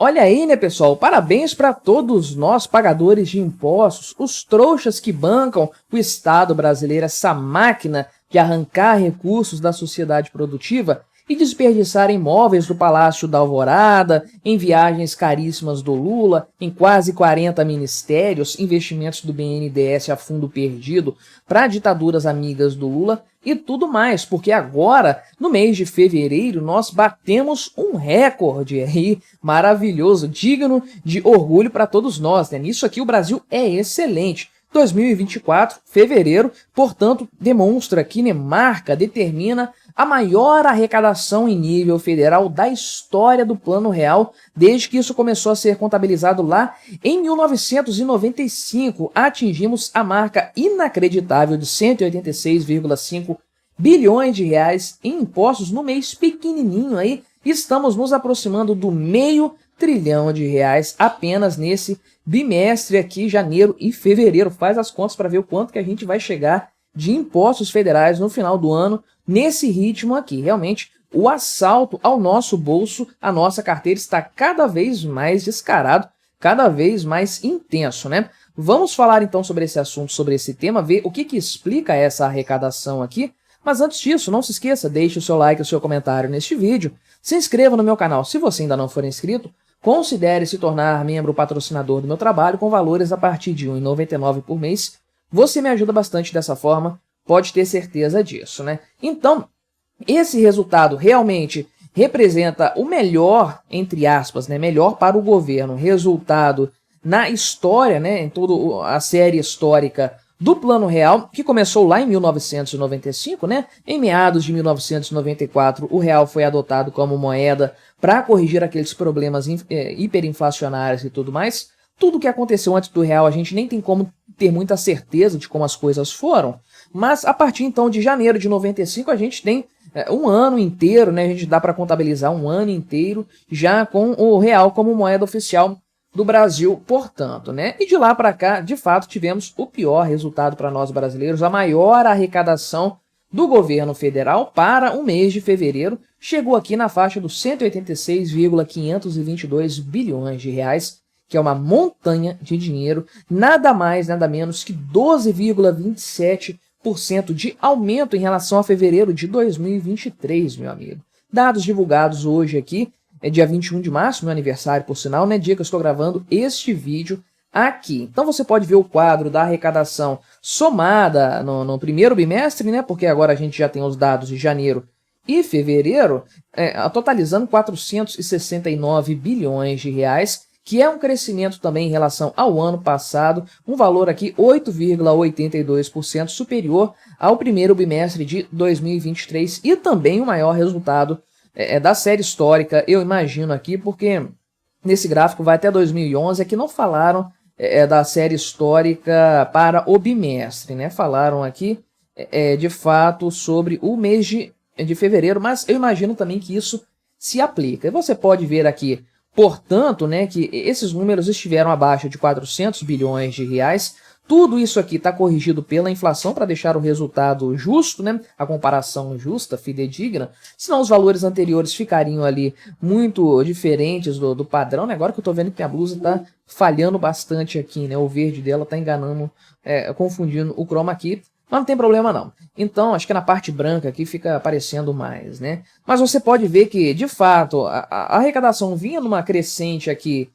Olha aí, né, pessoal? Parabéns para todos nós, pagadores de impostos, os trouxas que bancam o Estado brasileiro, essa máquina de arrancar recursos da sociedade produtiva e desperdiçar imóveis do Palácio da Alvorada, em viagens caríssimas do Lula, em quase 40 ministérios, investimentos do BNDES a fundo perdido para ditaduras amigas do Lula e tudo mais, porque agora, no mês de fevereiro, nós batemos um recorde aí maravilhoso, digno de orgulho para todos nós, né? Nisso aqui o Brasil é excelente. 2024, fevereiro, portanto, demonstra aqui, né, marca, determina a maior arrecadação em nível federal da história do Plano Real, desde que isso começou a ser contabilizado lá em 1995. Atingimos a marca inacreditável de 186,5 bilhões de reais em impostos no mês pequenininho aí. Estamos nos aproximando do meio trilhão de reais apenas nesse bimestre aqui, janeiro e fevereiro. Faz as contas para ver o quanto que a gente vai chegar de impostos federais no final do ano nesse ritmo aqui. Realmente, o assalto ao nosso bolso, a nossa carteira está cada vez mais descarado, cada vez mais intenso, né? Vamos falar então sobre esse assunto, sobre esse tema, ver o que explica essa arrecadação aqui. Mas antes disso, não se esqueça, deixe o seu like e o seu comentário neste vídeo, se inscreva no meu canal se você ainda não for inscrito, considere se tornar membro patrocinador do meu trabalho com valores a partir de R$ 1,99 por mês. Você me ajuda bastante dessa forma, pode ter certeza disso, né? Então, esse resultado realmente representa o melhor, entre aspas, né, melhor para o governo, resultado na história, né, em toda a série histórica do Plano Real, que começou lá em 1995, né? Em meados de 1994, o real foi adotado como moeda para corrigir aqueles problemas hiperinflacionários e tudo mais. Tudo que aconteceu antes do real, a gente nem tem como ter muita certeza de como as coisas foram, mas a partir então de janeiro de 95 a gente tem um ano inteiro, né? A gente dá para contabilizar um ano inteiro já com o real como moeda oficial do Brasil, portanto, né? E de lá para cá, de fato, tivemos o pior resultado para nós brasileiros, a maior arrecadação do governo federal para o mês de fevereiro, chegou aqui na faixa dos 186,522 bilhões de reais, que é uma montanha de dinheiro, nada mais, nada menos que 12,27% de aumento em relação a fevereiro de 2023, meu amigo. Dados divulgados hoje aqui, é dia 21 de março, meu aniversário, por sinal, né? Dia que eu estou gravando este vídeo aqui. Então você pode ver o quadro da arrecadação somada no primeiro bimestre, né? Porque agora a gente já tem os dados de janeiro e fevereiro, totalizando 469 bilhões de reais, que é um crescimento também em relação ao ano passado, um valor aqui 8,82% superior ao primeiro bimestre de 2023 e também o maior resultado da série histórica, eu imagino aqui, porque nesse gráfico vai até 2011, aqui não falaram da série histórica para o bimestre, né? Falaram aqui, de fato, sobre o mês de fevereiro, mas eu imagino também que isso se aplica. E você pode ver aqui, portanto, né, que esses números estiveram abaixo de 400 bilhões de reais. Tudo isso aqui está corrigido pela inflação para deixar o resultado justo, né? A comparação justa, fidedigna, senão os valores anteriores ficariam ali muito diferentes do padrão, né? Agora que eu estou vendo que minha blusa está falhando bastante aqui, né? O verde dela está enganando, confundindo o chroma key, mas não tem problema não. Então, acho que na parte branca aqui fica aparecendo mais, né? Mas você pode ver que, de fato, a arrecadação vinha numa crescente aqui,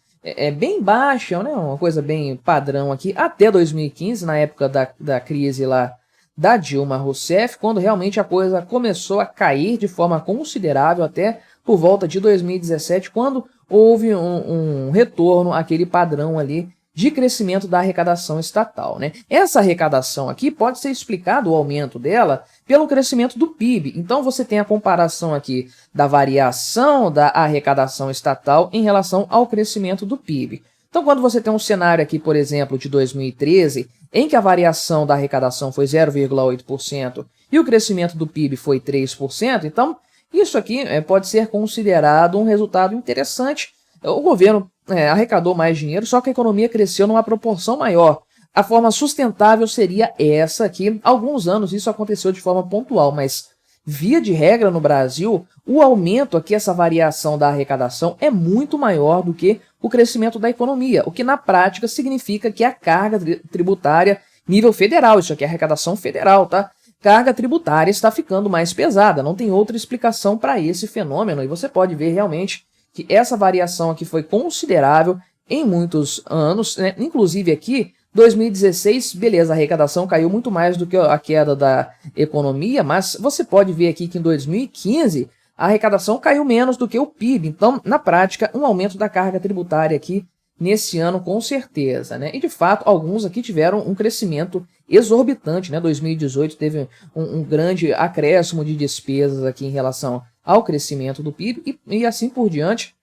bem baixa, né? Uma coisa bem padrão aqui, até 2015, na época da crise lá da Dilma Rousseff, quando realmente a coisa começou a cair de forma considerável, até por volta de 2017, quando houve um retorno àquele padrão ali de crescimento da arrecadação estatal, né? Essa arrecadação aqui pode ser explicado, o aumento dela, pelo crescimento do PIB. Então você tem a comparação aqui da variação da arrecadação estatal em relação ao crescimento do PIB. Então quando você tem um cenário aqui, por exemplo, de 2013, em que a variação da arrecadação foi 0,8% e o crescimento do PIB foi 3%, então isso aqui pode ser considerado um resultado interessante. O governo arrecadou mais dinheiro, só que a economia cresceu numa proporção maior. A forma sustentável seria essa aqui. Há alguns anos isso aconteceu de forma pontual, mas via de regra no Brasil, o aumento aqui, essa variação da arrecadação é muito maior do que o crescimento da economia, o que na prática significa que a carga tributária nível federal, isso aqui é arrecadação federal, tá? Carga tributária está ficando mais pesada, não tem outra explicação para esse fenômeno, e você pode ver realmente que essa variação aqui foi considerável em muitos anos, né? Inclusive aqui, 2016, beleza, a arrecadação caiu muito mais do que a queda da economia, mas você pode ver aqui que em 2015 a arrecadação caiu menos do que o PIB, então, na prática, um aumento da carga tributária aqui nesse ano com certeza, né? E de fato, alguns aqui tiveram um crescimento exorbitante, né? 2018 teve um grande acréscimo de despesas aqui em relação ao crescimento do PIB e assim por diante.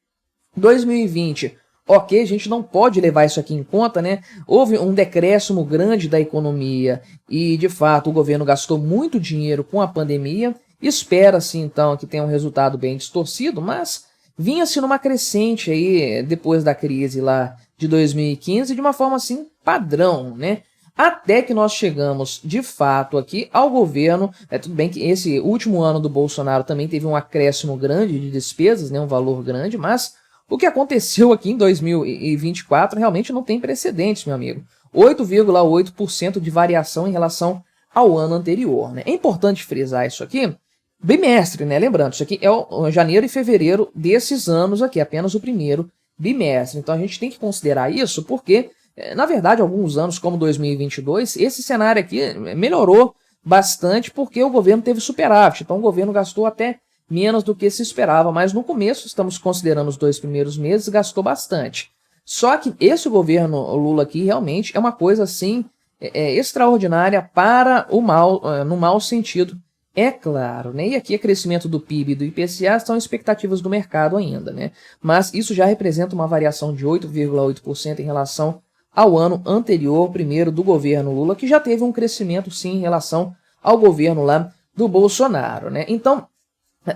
2020, ok, a gente não pode levar isso aqui em conta, né? Houve um decréscimo grande da economia e, de fato, o governo gastou muito dinheiro com a pandemia. Espera-se, então, que tenha um resultado bem distorcido, mas vinha-se numa crescente aí depois da crise lá de 2015 de uma forma assim padrão, né? Até que nós chegamos de fato aqui ao governo, tudo bem que esse último ano do Bolsonaro também teve um acréscimo grande de despesas, né, um valor grande, mas o que aconteceu aqui em 2024 realmente não tem precedentes, meu amigo. 8,8% de variação em relação ao ano anterior, né? É importante frisar isso aqui. Bimestre, né? Lembrando, isso aqui é o janeiro e fevereiro desses anos aqui, apenas o primeiro bimestre. Então a gente tem que considerar isso porque, na verdade, alguns anos como 2022, esse cenário aqui melhorou bastante porque o governo teve superávit. Então o governo gastou até menos do que se esperava, mas no começo, estamos considerando os 2 primeiros meses, gastou bastante. Só que esse governo Lula aqui realmente é uma coisa assim extraordinária para o mal, no mau sentido. É claro, né? E aqui é crescimento do PIB e do IPCA são expectativas do mercado ainda, né? Mas isso já representa uma variação de 8,8% em relação ao ano anterior, primeiro do governo Lula, que já teve um crescimento sim em relação ao governo lá do Bolsonaro, né? Então,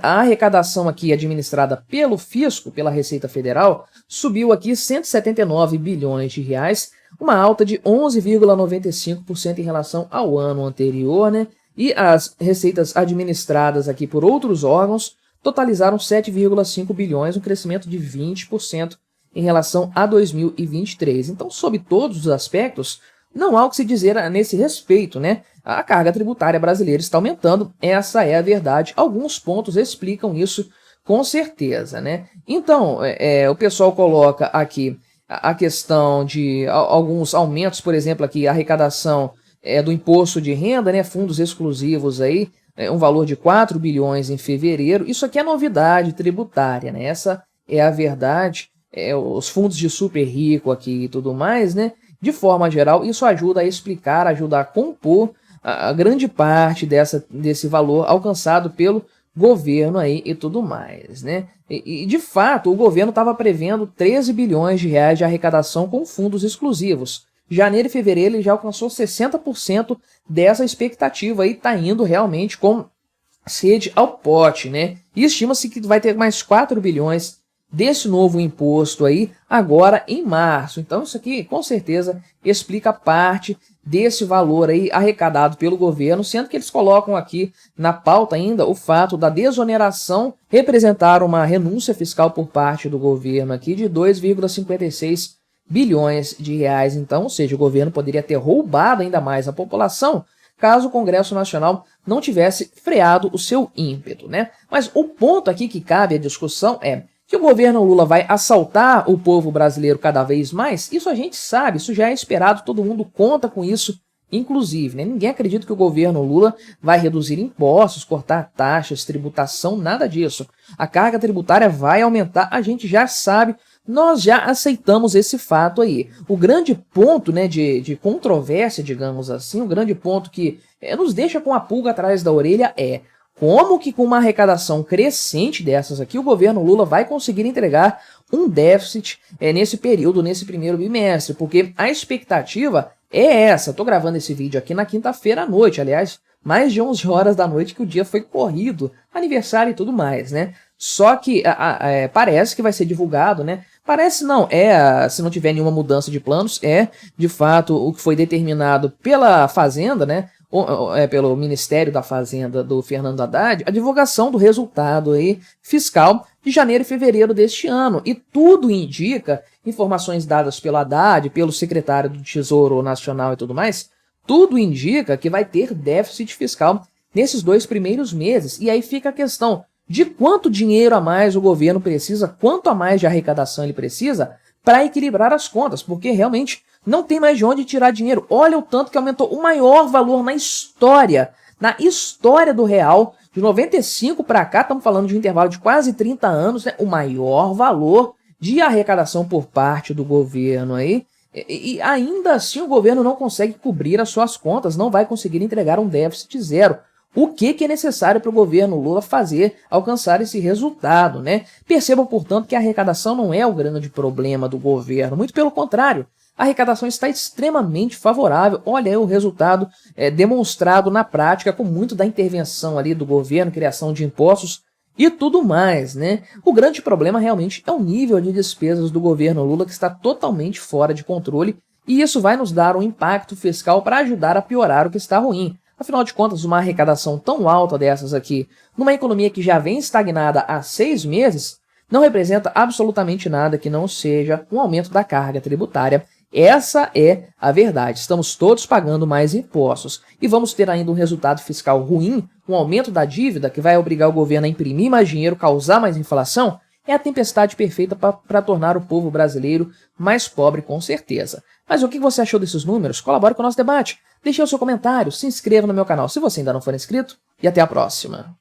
a arrecadação aqui administrada pelo fisco, pela Receita Federal, subiu aqui 179 bilhões de reais, uma alta de 11,95% em relação ao ano anterior, né? E as receitas administradas aqui por outros órgãos totalizaram 7,5 bilhões, um crescimento de 20% em relação a 2023. Então, sob todos os aspectos, não há o que se dizer nesse respeito, né? A carga tributária brasileira está aumentando, essa é a verdade. Alguns pontos explicam isso com certeza, né? Então, o pessoal coloca aqui a questão de alguns aumentos, por exemplo, aqui a arrecadação do imposto de renda, né, fundos exclusivos aí, um valor de 4 bilhões em fevereiro. Isso aqui é novidade tributária, né? Essa é a verdade. Os fundos de super rico aqui e tudo mais, né? De forma geral, isso ajuda a explicar, ajuda a compor a grande parte desse valor alcançado pelo governo aí e tudo mais, né? E de fato, o governo estava prevendo 13 bilhões de reais de arrecadação com fundos exclusivos. Janeiro e fevereiro ele já alcançou 60% dessa expectativa e está indo realmente com sede ao pote, né? E estima-se que vai ter mais 4 bilhões desse novo imposto aí agora em março. Então isso aqui com certeza explica parte desse valor aí arrecadado pelo governo, sendo que eles colocam aqui na pauta ainda o fato da desoneração representar uma renúncia fiscal por parte do governo aqui de 2,56 bilhões de reais, então, ou seja, o governo poderia ter roubado ainda mais a população caso o Congresso Nacional não tivesse freado o seu ímpeto, né? Mas o ponto aqui que cabe à discussão é que o governo Lula vai assaltar o povo brasileiro cada vez mais. Isso a gente sabe, isso já é esperado, todo mundo conta com isso, inclusive, né? Ninguém acredita que o governo Lula vai reduzir impostos, cortar taxas, tributação, nada disso. A carga tributária vai aumentar, a gente já sabe. Nós já aceitamos esse fato aí. O grande ponto, né, de controvérsia, digamos assim, o grande ponto que nos deixa com a pulga atrás da orelha é como que com uma arrecadação crescente dessas aqui, o governo Lula vai conseguir entregar um déficit nesse período, nesse primeiro bimestre, porque a expectativa é essa. Estou gravando esse vídeo aqui na quinta-feira à noite, aliás, mais de 11 horas da noite que o dia foi corrido, aniversário e tudo mais, né? Só que parece que vai ser divulgado, né? Parece não, se não tiver nenhuma mudança de planos, de fato o que foi determinado pela Fazenda, né? pelo Ministério da Fazenda do Fernando Haddad, a divulgação do resultado aí fiscal de janeiro e fevereiro deste ano. E tudo indica, informações dadas pelo Haddad, pelo secretário do Tesouro Nacional e tudo mais, tudo indica que vai ter déficit fiscal nesses 2 primeiros meses. E aí fica a questão de quanto dinheiro a mais o governo precisa, quanto a mais de arrecadação ele precisa para equilibrar as contas, porque realmente não tem mais de onde tirar dinheiro. Olha o tanto que aumentou o maior valor na história do real, de 95 para cá, estamos falando de um intervalo de quase 30 anos, né? O maior valor de arrecadação por parte do governo aí, e ainda assim o governo não consegue cobrir as suas contas, não vai conseguir entregar um déficit zero. O que é necessário para o governo Lula fazer, alcançar esse resultado, né? Percebam, portanto, que a arrecadação não é o grande problema do governo, muito pelo contrário. A arrecadação está extremamente favorável. Olha aí o resultado demonstrado na prática, com muito da intervenção ali do governo, criação de impostos e tudo mais, né? O grande problema realmente é o nível de despesas do governo Lula, que está totalmente fora de controle, e isso vai nos dar um impacto fiscal para ajudar a piorar o que está ruim. Afinal de contas, uma arrecadação tão alta dessas aqui, numa economia que já vem estagnada há 6 meses, não representa absolutamente nada que não seja um aumento da carga tributária. Essa é a verdade. Estamos todos pagando mais impostos e vamos ter ainda um resultado fiscal ruim, um aumento da dívida que vai obrigar o governo a imprimir mais dinheiro, causar mais inflação. É a tempestade perfeita para tornar o povo brasileiro mais pobre, com certeza. Mas o que você achou desses números? Colabore com o nosso debate. Deixe o seu comentário, se inscreva no meu canal se você ainda não for inscrito e até a próxima.